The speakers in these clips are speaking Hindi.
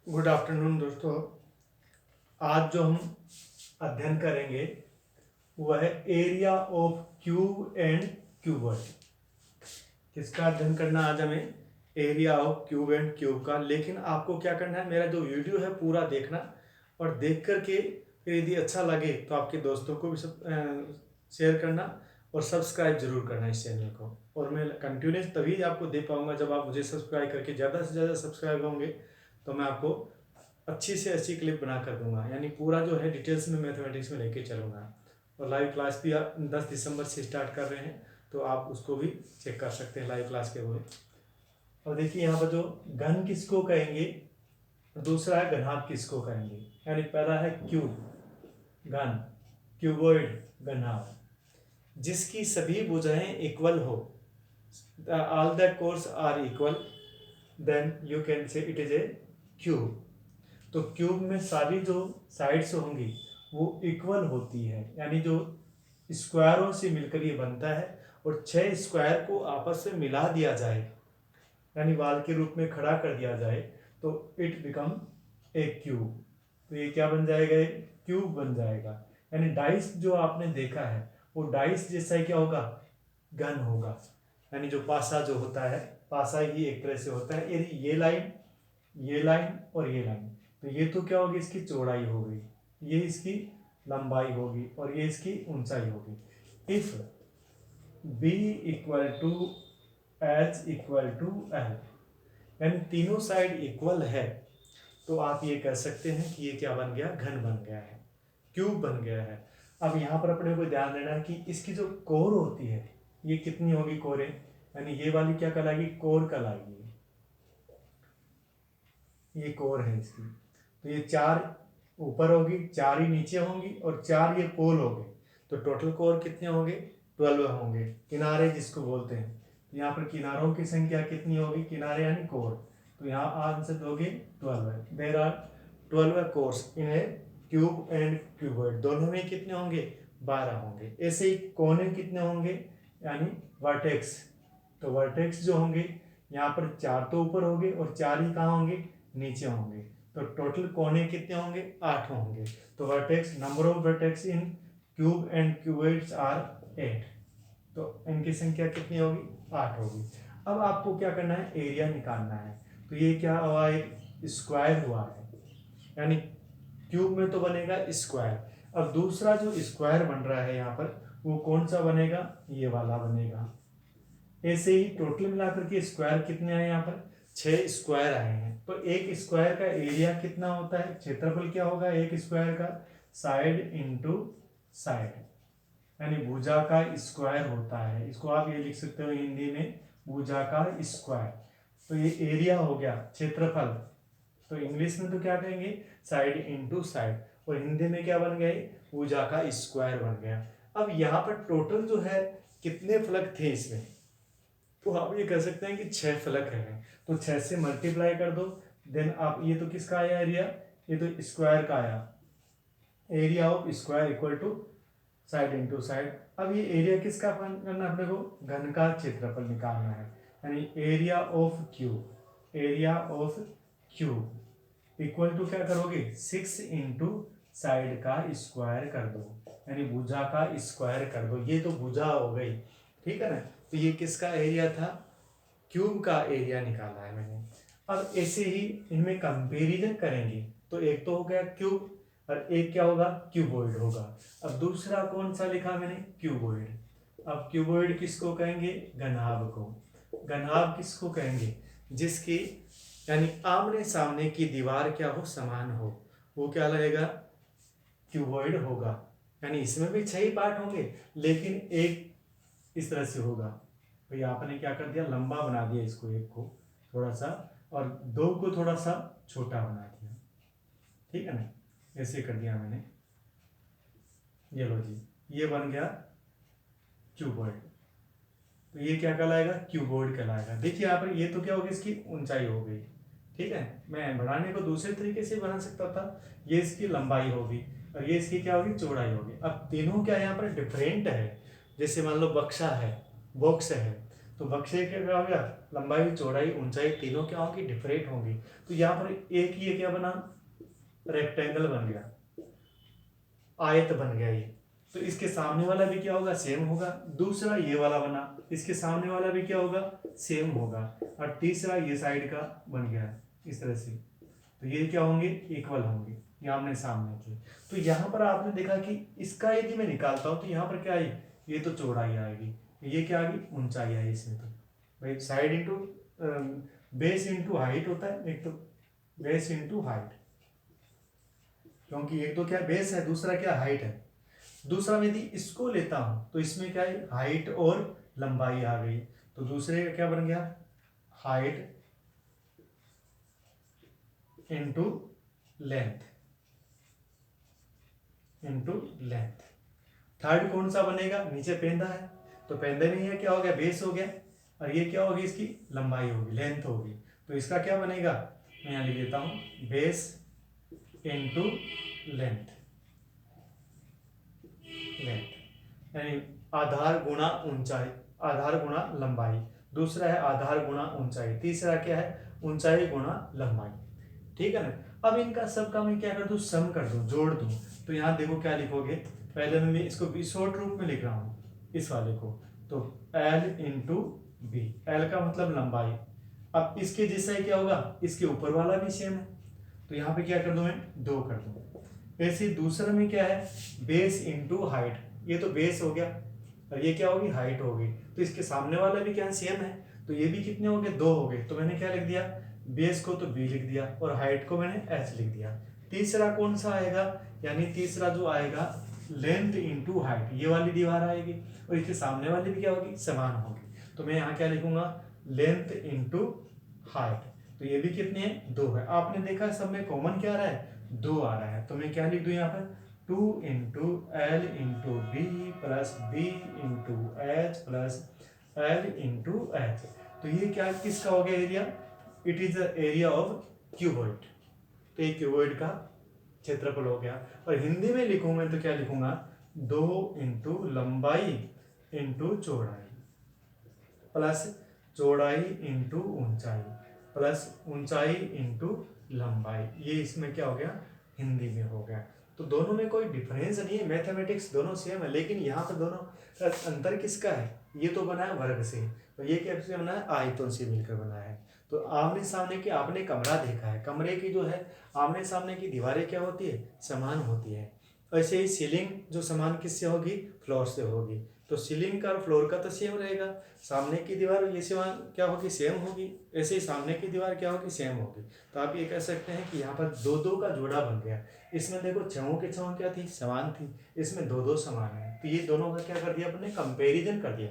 गुड आफ्टरनून दोस्तों। आज जो हम अध्ययन करेंगे वह है area of cube and cuboid. किसका अध्ययन करना आज हमें? Area of cube and cube का। लेकिन आपको क्या करना है, मेरा जो वीडियो है पूरा देखना और देख करके फिर यदि अच्छा लगे तो आपके दोस्तों को भी शेयर करना और सब्सक्राइब जरूर करना इस चैनल को। और मैं कंटिन्यूस तभी आपको दे पाऊंगा जब आप मुझे सब्सक्राइब करके ज़्यादा से ज़्यादा सब्सक्राइब होंगे तो मैं आपको अच्छी से अच्छी क्लिप बना कर दूंगा। यानी पूरा जो है डिटेल्स में मैथमेटिक्स में लेके चलूँगा। और लाइव क्लास भी 10 दिसंबर से स्टार्ट कर रहे हैं तो आप उसको भी चेक कर सकते हैं लाइव क्लास के हुए। और देखिए यहाँ पर जो घन किसको कहेंगे, दूसरा है घनाभ किसको कहेंगे। यानी पहला है क्यूब घन, क्यूबॉइड घनाभ, जिसकी सभी भुजाएं इक्वल हो, all the course are equal, then you can say it is a cube. तो क्यूब में सारी जो साइड्स होंगी वो इक्वल होती है, यानी जो स्क्वायरों से मिलकर ये बनता है। और 6 स्क्वायर को आपस में मिला दिया जाए, यानी वाल के रूप में खड़ा कर दिया जाए तो इट बिकम ए क्यूब। तो ये क्या बन जाएगा? एक क्यूब बन जाएगा। यानी डाइस जो आपने देखा है वो डाइस जैसा ही क्या होगा? घन होगा। यानी जो पासा जो होता है, पासा ही एक तरह से होता है। यदि ये लाइन और ये लाइन, तो ये तो क्या होगी? इसकी चौड़ाई हो गई, ये इसकी लंबाई होगी और ये इसकी ऊंचाई होगी। If B equal to H equal to L, यानी तीनों साइड इक्वल है तो आप ये कह सकते हैं कि ये क्या बन गया? घन बन गया है, क्यूब बन गया है। अब यहाँ पर अपने को ध्यान देना है कि इसकी जो कोर होती है ये कितनी होगी? कोरें, यानी ये वाली क्या कहलाएगी? कोर कहलाएगी। ये कोर है इसकी। तो ये 4 ऊपर होगी, 4 ही नीचे होंगी और 4 ये पोल हो गए। तो टोटल कोर कितने होंगे? 12 होंगे। किनारे जिसको बोलते हैं, तो यहाँ पर किनारों की संख्या कितनी होगी? किनारे यानी कोर। तो यहाँ आंसर दोगे 12। There are 12 course in a cube and cuboid. दोनों में कितने होंगे? 12 होंगे। ऐसे ही कोने कितने होंगे? यानी वर्टेक्स। तो वर्टेक्स जो होंगे यहाँ पर 4 तो ऊपर होंगे और 4 ही कहाँ होंगे? नीचे होंगे। तो टोटल कोने कितने होंगे? 8 होंगे। तो vertex, number of vertex in cube and cuboids are 8। तो इनकी संख्या कितनी होगी? 8 होगी। अब आपको क्या करना है? एरिया निकालना है। तो ये क्या हुआ? एक स्क्वायर हुआ है, यानी क्यूब में तो बनेगा स्क्वायर। अब दूसरा जो स्क्वायर बन रहा है यहाँ पर वो कौन सा बनेगा? ये वाला बनेगा। ऐसे ही टोटल मिलाकर के स्क्वायर कितने आए? यहाँ पर 6 स्क्वायर आए हैं। तो एक स्क्वायर का एरिया कितना होता है? क्षेत्रफल क्या होगा एक स्क्वायर का? साइड इंटू साइड, यानी भुजा का स्क्वायर होता है। इसको आप ये लिख सकते हो हिंदी में, भुजा का स्क्वायर। तो ये एरिया हो गया, क्षेत्रफल। तो इंग्लिश में तो क्या कहेंगे? Side into side. और हिंदी में क्या बन गया? भुजा का स्क्वायर बन गया। अब यहाँ पर टोटल जो है कितने फलक थे इसमें? तो आप ये कह सकते हैं कि 6 फलक है। तो 6 से मल्टीप्लाई कर दो, देन आप ये तो किसका आया एरिया? ये तो स्क्वायर का आया। Area of square equal to side into side. अब ये एरिया किसका करना अपने को? घन का क्षेत्रफल निकालना है। यानी area of cube, area of cube equal to क्या करोगे? 6 इंटू साइड का स्क्वायर कर दो, यानी भुजा का स्क्वायर कर दो। ये तो भुजा हो गई, ठीक है ना। तो ये किसका एरिया था? क्यूब का एरिया निकाला है मैंने। अब ऐसे ही इनमें कंपैरिजन करेंगे तो एक तो हो गया क्यूब और एक क्या होगा? क्यूबॉइड होगा। अब दूसरा कौन सा लिखा मैंने? क्यूबॉइड। अब क्यूबॉइड किसको कहेंगे? घनाभ को। घनाभ किसको कहेंगे? जिसकी यानी आमने सामने की दीवार क्या हो? समान हो, वो क्या लगेगा? क्यूबॉइड होगा। यानी इसमें भी 6 ही पार्ट होंगे लेकिन एक इस तरह से होगा। तो यहाँ पर क्या कर दिया? लंबा बना दिया इसको, एक को थोड़ा सा, और 2 को थोड़ा सा छोटा बना दिया, ठीक है ना। ऐसे कर दिया मैंने। ये लो जी, ये बन गया क्यूबॉइड। तो ये क्या कहलाएगा? क्यूबॉइड कहलाएगा। देखिए यहाँ पर ये तो क्या होगी? इसकी ऊंचाई हो गई, ठीक है। मैं बढ़ाने को दूसरे तरीके से बना सकता था। ये इसकी लंबाई होगी और ये इसकी क्या होगी? चौड़ाई होगी। अब तीनों क्या यहाँ पर डिफरेंट है। जैसे मान लो बक्सा है, बॉक्स है, तो बक्से क्या हो गया, लंबाई चौड़ाई ऊंचाई तीनों क्या होंगी, डिफरेंट होंगी। तो यहाँ पर एक ये क्या बना, रेक्टेंगल बन गया, आयत बन गया ये। तो इसके सामने वाला भी क्या होगा, सेम होगा। दूसरा ये वाला बना, इसके सामने वाला भी क्या होगा, सेम होगा। और तीसरा ये साइड का बन गया इस तरह से, तो ये क्या होंगे, इक्वल होंगे, ये आमने सामने के। तो यहाँ पर आपने देखा कि इसका यदि मैं निकालता हूँ तो यहाँ पर क्या आई, ये तो चौड़ाई आएगी, ये क्या आ गई, ऊंचाई आई इसमें। तो भाई side into base into height होता है, एक तो बेस इंटू हाइट, क्योंकि एक तो क्या बेस है, दूसरा क्या हाइट है। दूसरा यदि इसको लेता हूं तो इसमें क्या है, हाइट और लंबाई आ गई। तो दूसरे का क्या बन गया, height into length, into length. Third कौन सा बनेगा, नीचे पेंदा है, तो पेंदे में ये क्या हो गया, बेस हो गया, और ये क्या होगी, इसकी लंबाई होगी, लेंथ होगी। तो इसका क्या बनेगा, मैं यहाँ लिख देता हूँ, बेस इंटू लेंथ, लेंथ यानी आधार गुणा ऊंचाई, आधार गुणा लंबाई। दूसरा है आधार गुणा ऊंचाई, तीसरा क्या है, ऊंचाई गुणा लंबाई। ठीक है ना। अब इनका सबका मैं क्या कर दूं, सम कर दूं, जोड़ दूं। तो यहाँ देखो क्या लिखोगे, पहले मैं इसको शॉर्ट रूप में लिख रहा हूँ इस वाले को, तो L इंटू बी, एल का मतलब लंबाई। अब इसके जैसा ही क्या होगा, इसके ऊपर वाला भी सेम है, तो यहाँ पे क्या कर दूं मैं, 2 कर दूं। ऐसे दूसरा में क्या है, बेस इंटू हाइट, ये तो बेस हो गया और ये क्या होगी, हाइट होगी। तो इसके सामने वाला भी क्या सेम है, तो ये भी कितने हो गए, 2 हो गए। तो मैंने क्या लिख दिया, बेस को तो बी लिख दिया और हाइट को मैंने एच लिख दिया। तीसरा कौन सा आएगा, यानी तीसरा जो आएगा, लेंथ इंटू हाइट, ये वाली दीवार आएगी और इसके सामने वाली भी क्या होगी, समान होगी। तो मैं यहाँ क्या लिखूंगा, लेंथ इंटू हाइट। तो ये भी कितने हैं, 2 है। आपने देखा सब में कॉमन क्या आ रहा है, 2 आ रहा है। तो मैं क्या लिख दूं यहाँ पर, 2 into L into B plus B into H plus L into H. तो ये क्या किसका हो गया area, it is the area of cuboid. तो ये क्यूबॉइड का क्षेत्रफल हो गया। और हिंदी में लिखूं मैं तो क्या लिखूंगा, 2 इंटू लंबाई इंटू चौड़ाई प्लस चौड़ाई इंटू ऊंचाई प्लस ऊंचाई इंटू लंबाई। ये इसमें क्या हो गया, हिंदी में हो गया। तो दोनों में कोई डिफरेंस नहीं है, मैथमेटिक्स दोनों सेम है, लेकिन यहाँ पर दोनों का अंतर किसका है, ये तो बना है वर्ग से, तो ये कैसे बना है, आयतों से मिलकर बना है। तो आमने सामने की आपने कमरा देखा है, कमरे की जो है आमने सामने की दीवारें क्या होती है, समान होती है। ऐसे ही सीलिंग जो समान किससे होगी, फ्लोर से होगी। तो सीलिंग का और फ्लोर का तो सेम रहेगा, सामने की दीवार ये समान क्या होगी, सेम होगी। ऐसे ही सामने की दीवार क्या होगी, सेम होगी। तो आप ये कह सकते हैं कि यहाँ पर 2-2 का जोड़ा बन गया। इसमें देखो छहों के छहों क्या थी, समान थी, इसमें 2-2 समान है। तो ये दोनों का क्या कर दिया, अपने कंपेरिजन कर दिया।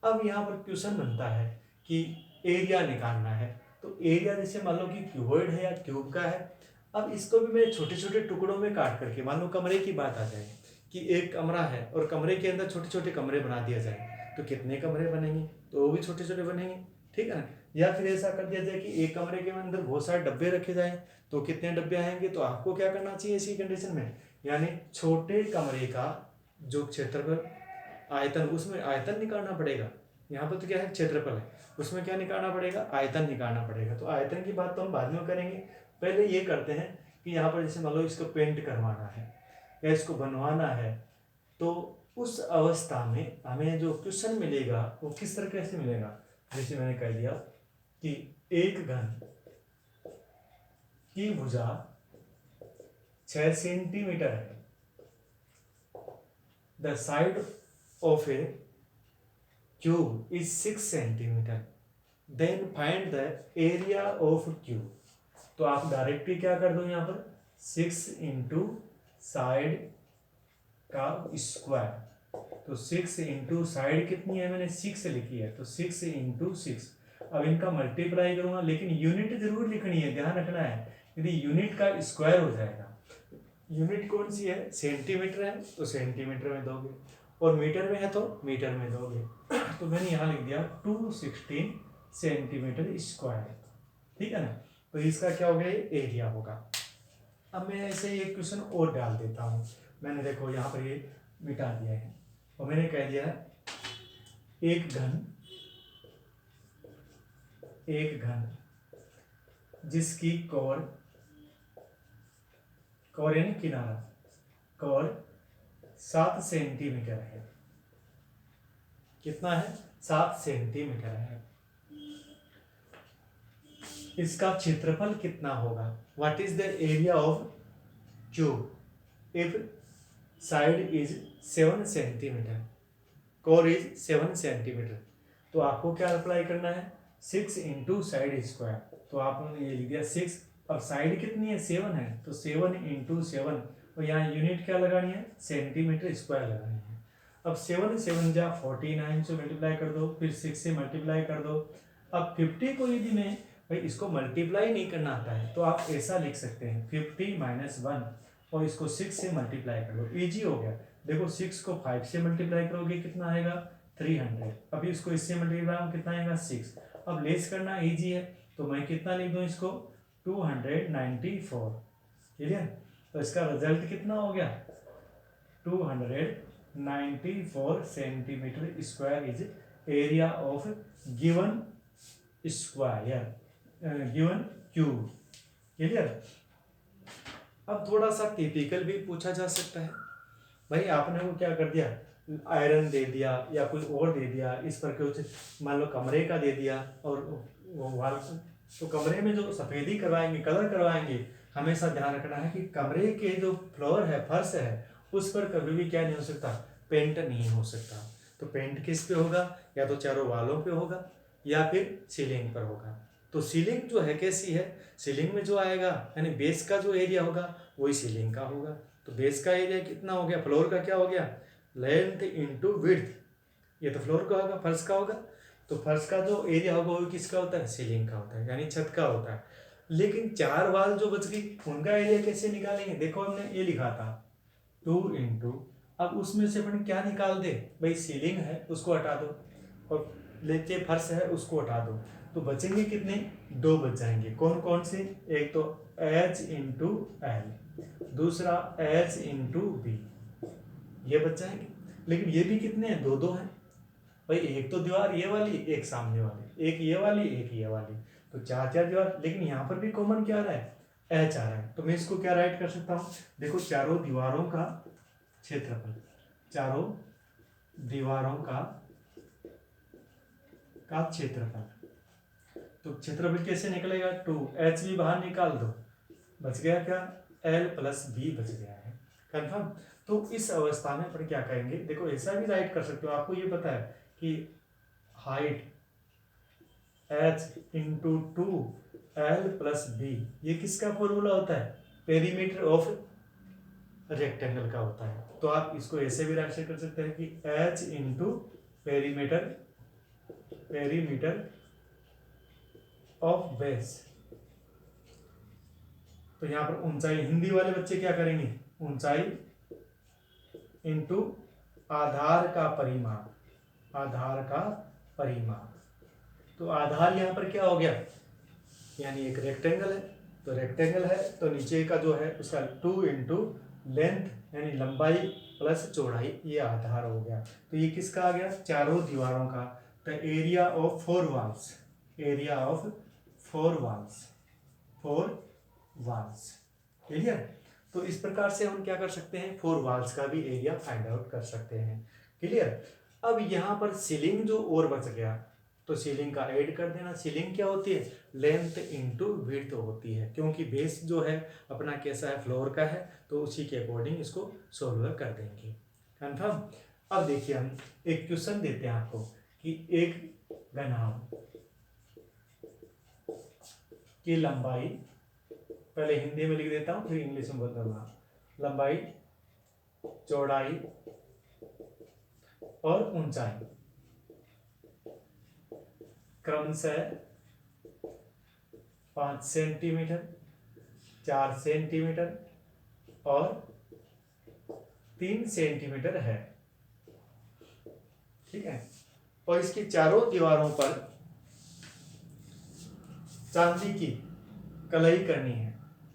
अब यहाँ पर क्वेश्चन बनता है कि एरिया निकालना है। तो एरिया जैसे मान लो कि क्यूबॉइड है या क्यूब का है। अब इसको भी मैं छोटे छोटे टुकड़ों में काट करके, मान लो कमरे की बात आ जाए कि एक कमरा है और कमरे के अंदर छोटे छोटे कमरे बना दिया जाए, तो कितने कमरे बनेंगे, तो वो भी छोटे छोटे बनेंगे। ठीक है ना। या फिर ऐसा कर दिया जाए कि एक कमरे के अंदर बहुत सारे डब्बे रखे जाएं, तो कितने डब्बे आएंगे। तो आपको क्या करना चाहिए इसी कंडीशन में, यानी छोटे कमरे का जो क्षेत्रफल आयतन, उसमें आयतन निकालना पड़ेगा। यहाँ पर तो क्या है, क्षेत्रफल है, उसमें क्या निकालना पड़ेगा, आयतन निकालना पड़ेगा। तो आयतन की बात तो हम बाद में करेंगे, पहले ये करते हैं कि यहाँ पर जैसे मान लो इसको पेंट करवाना है या इसको बनवाना है, तो उस अवस्था में हमें जो क्वेश्चन मिलेगा वो किस तरीके से मिलेगा। जैसे मैंने कह दिया कि एक घन की भुजा 6 सेंटीमीटर है, the side of a cube is 6 centimeter, then find the area of cube। तो आप डायरेक्टली क्या कर दो यहाँ पर, 6 इंटू साइड का स्क्वायर। तो 6 इंटू साइड कितनी है, मैंने 6 लिखी है, तो 6 इंटू 6। अब इनका मल्टीप्लाई करूंगा, लेकिन यूनिट जरूर लिखनी है, ध्यान रखना है, यदि यूनिट का स्क्वायर हो जाएगा। यूनिट कौन सी है, सेंटीमीटर है, तो सेंटीमीटर में दोगे, और मीटर में है तो मीटर में दोगे। तो मैंने यहाँ लिख दिया 216 सेंटीमीटर स्क्वायर। ठीक है ना। तो इसका क्या हो गया, एरिया होगा। अब मैं ऐसे एक क्वेश्चन और डाल देता हूँ। मैंने देखो यहाँ पर ये मिटा दिया है और मैंने कह दिया एक घन एक घन जिसकी कोण यानी किनारा कोण 7 सेंटीमीटर है। कितना है? 7 सेंटीमीटर है। इसका क्षेत्रफल कितना होगा? What is the area of cube if side is 7 centimetre, core is 7 centimetre? तो आपको क्या अप्लाई करना है? 6 इंटू साइड स्क्वायर। तो आपने ये लिख दिया 6, अब साइड कितनी है? 7 है, तो 7 इंटू 7, और यहाँ यूनिट क्या लगानी है? सेंटीमीटर स्क्वायर लगानी है। अब 7 7 जा 49 से मल्टीप्लाई कर दो, फिर 6 से मल्टीप्लाई कर दो। अब 50 को यदि मैं भाई इसको मल्टीप्लाई नहीं करना आता है तो आप ऐसा लिख सकते हैं 50 माइनस 1 और इसको 6 से मल्टीप्लाई कर लो, इजी हो गया। देखो 6 को 5 से मल्टीप्लाई करोगे कितना आएगा? 300। अभी इसको इससे मल्टीप्लाई कितना आएगा? 6। अब लेस करना इजी है तो मैं कितना लिख दूँ इसको? 294। क्लियर? तो इसका रिजल्ट कितना हो गया? 294 centimetre square is area of given square, given cube. Clear? अब थोड़ा सा टिपिकल भी पूछा जा सकता है। भाई आपने वो क्या कर दिया? आयरन दे दिया या कोई और दे दिया, इस पर कुछ मान लो कमरे का दे दिया, और वो वाल, तो कमरे में जो सफ़ेदी करवाएंगे, कलर करवाएंगे, हमेशा ध्यान रखना है कि कमरे के जो फ्लोर है, फर्श है, उस पर कभी भी क्या नहीं हो सकता? पेंट नहीं हो सकता। तो पेंट किस पे होगा? या तो चारों वालों पे होगा या फिर सीलिंग पर होगा। तो सीलिंग जो है कैसी है? सीलिंग में जो आएगा यानी बेस का जो एरिया होगा वही सीलिंग का होगा। तो बेस का एरिया कितना हो गया? फ्लोर का क्या हो गया? Length into width. ये तो फ्लोर का होगा, फर्श का होगा। तो फर्श का जो एरिया होगा वो किसका होता है? सीलिंग का होता है, यानी छत का होता है। लेकिन 4 वाल जो बच गई उनका एरिया कैसे निकालेंगे? देखो हमने ये लिखा था 2 इंटू, अब उसमें से अपन क्या निकाल दे? भाई सीलिंग है उसको हटा दो और लेके फर्श है उसको हटा दो, तो बचेंगे कितने? 2 बच जाएंगे। कौन कौन से? एक तो H इंटू एल, दूसरा H इंटू बी, ये बच जाएंगे। लेकिन ये भी कितने हैं? 2 हैं भाई। एक तो दीवार ये वाली, एक सामने वाली, एक ये वाली, एक ये वाली, तो 4 दीवार। लेकिन यहाँ पर भी कॉमन क्या आ रहा है? H आ रहा है। तो मैं इसको क्या राइट कर सकता हूँ? देखो चारों दीवारों का क्षेत्रफल, चारों दीवारों का क्षेत्रफल, तो क्षेत्रफल कैसे निकलेगा? 2, H भी बाहर निकाल दो, बच गया क्या? L प्लस बी बच गया है। कन्फर्म? तो इस अवस्था में अपन क्या करेंगे? देखो ऐसा भी राइट कर सकते हो, आपको ये पता है कि height H into 2L plus B, ये किसका फॉर्मूला होता है? पेरीमीटर ऑफ रेक्टेंगल का होता है। तो आप इसको ऐसे भी राइट कर सकते हैं कि H into perimeter of base. तो यहाँ पर ऊंचाई, हिंदी वाले बच्चे क्या करेंगे? ऊंचाई इंटू आधार का परिमाण, आधार का परिमाण। तो आधार यहाँ पर क्या हो गया? यानी एक रेक्टेंगल है, तो रेक्टेंगल है तो नीचे का जो है उसका 2 इंटू लेंथ यानी लंबाई प्लस चौड़ाई, ये आधार हो गया। तो ये किसका आ गया? चारों दीवारों का। तो area of 4 walls, area of 4 walls. Clear? तो इस प्रकार से हम क्या कर सकते हैं? 4 वॉल्स का भी एरिया फाइंड आउट कर सकते हैं। क्लियर? अब यहाँ पर सीलिंग जो और बच गया, तो सीलिंग का ऐड कर देना। सीलिंग क्या होती है? लेंथ इंटू विड्थ होती है, क्योंकि बेस जो है अपना कैसा है? फ्लोर का है, तो उसी के अकॉर्डिंग इसको सोल्व कर देंगे। कन्फर्म? अब देखिए हम एक क्वेश्चन देते हैं आपको कि एक घनाभ की लंबाई, पहले हिंदी में लिख देता हूँ फिर इंग्लिश में बताऊंगा। लंबाई, चौड़ाई और ऊंचाई क्रमशः 5 सेंटीमीटर, 4 सेंटीमीटर और 3 सेंटीमीटर है। ठीक है? और इसकी चारों दीवारों पर चांदी की कलई करनी है,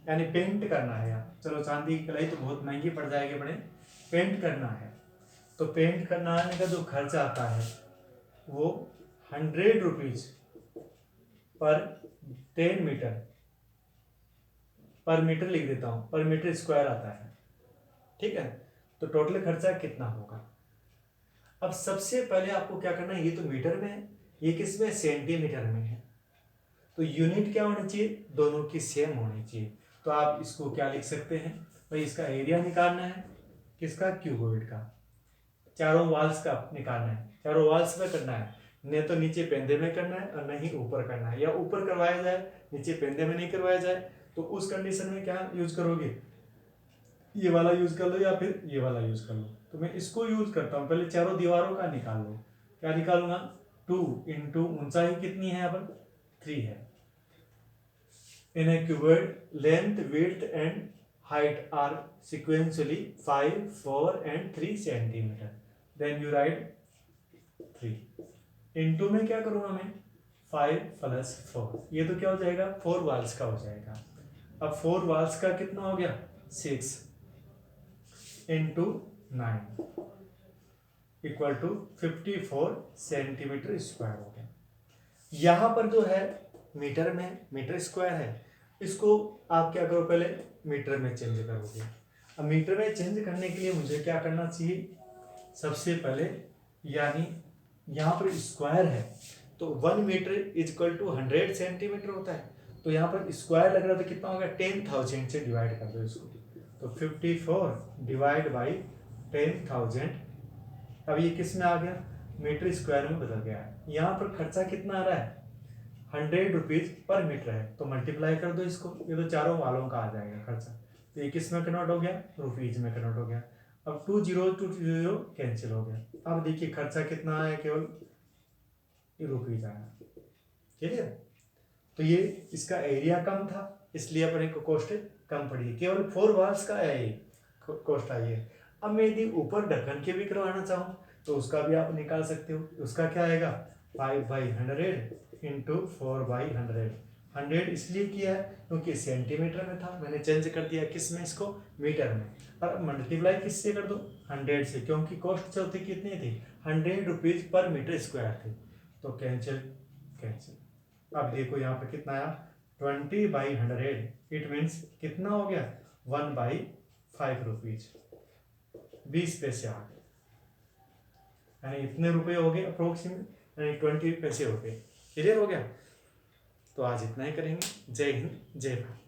यानी पेंट करना है। यार चलो, चांदी की कलई तो बहुत महंगी पड़ जाएगी बड़े, पेंट करना है। तो पेंट करने का जो खर्च आता है वो 100 रुपीज पर 10 मीटर, पर मीटर लिख देता हूँ, पर मीटर स्क्वायर आता है, ठीक है। तो टोटल खर्चा कितना होगा। अब सबसे पहले आपको क्या करना है, ये तो मीटर में है, ये किस में, सेंटीमीटर में है। तो यूनिट क्या होनी चाहिए, दोनों की सेम होनी चाहिए। तो आप इसको क्या लिख सकते हैं भाई, इसका एरिया निकालना है, किसका, क्यूबॉइड का, चारों वाल्स का निकालना है, चारों वाल्स में करना है, न तो नीचे पेंदे में करना है और न ही ऊपर करना है, या ऊपर करवाया जाए नीचे पेंदे में नहीं करवाया जाए, तो उस कंडीशन में क्या यूज करोगे, ये वाला यूज कर लो या फिर ये वाला यूज कर लो। तो मैं इसको यूज करता हूँ, पहले चारों दीवारों का निकाल लो। क्या निकालूंगा, 2 इंटू ऊंचाई कितनी है, अपन 3 है। In a cuboid length width and height are sequentially 5, 4 and 3 centimetre, then you write 3 into में क्या करूंगा मैं, 5 प्लस 4, ये तो क्या हो जाएगा, 4 वाल्स का हो जाएगा। अब 4 वाल्स का कितना हो गया, 6 into 9 equal to 54 centimetre square हो गया। यहाँ पर जो है मीटर में, मीटर स्क्वायर है, इसको आप क्या करो, पहले मीटर में चेंज करोगे। अब मीटर में चेंज करने के लिए मुझे क्या करना चाहिए, सबसे पहले, यानी यहाँ पर स्क्वायर है तो 1 metre is equal to 100 centimetre होता है। तो यहाँ पर स्क्वायर लग रहा था, कितना होगा, 10,000 से डिवाइड कर दो इसको, तो 54 डिवाइड बाई 10,000। अब ये किस में आ गया, मीटर स्क्वायर में बदल गया है। यहाँ पर खर्चा कितना आ रहा है, 100 रुपीज पर मीटर है, तो मल्टीप्लाई कर दो इसको, ये तो चारों वालों का आ जाएगा खर्चा। तो ये किस में कन्वर्ट हो गया, रुपीज में कन्वर्ट हो गया। अब 2 0 2 0 कैंसिल हो गया। अब देखिए खर्चा कितना आया, केवल रुपीज आया, ठीक है। तो ये इसका एरिया कम था, इसलिए अपने को कॉस्ट कम पड़ी, केवल 4 वाल्स का है ये कॉस्ट आई है। अब मैं यदि ऊपर ढक्कन के भी करवाना चाहूँ तो उसका भी आप निकाल सकते हो। उसका क्या आएगा, 5/100 इंटू 4/100। 100 इसलिए किया है क्योंकि सेंटीमीटर में था, मैंने चेंज कर दिया किस में, इसको मीटर में। और मल्टीप्लाई किससे कर दो, 100 से, क्योंकि कॉस्ट चौथी कितनी थी, 100 रुपीज पर मीटर स्क्वायर थी। तो कैंसिल कैंसिल। अब देखो यहाँ पे कितना आया, 20/100, इट मीन्स कितना हो गया, 1/5 रुपीज, 20 पैसे आ गए, यानी इतने रुपए हो गए अप्रोक्सीमेट, यानी 20 पैसे हो गए। क्लियर हो गया। तो आज इतना ही करेंगे। जय हिंद, जय भारत।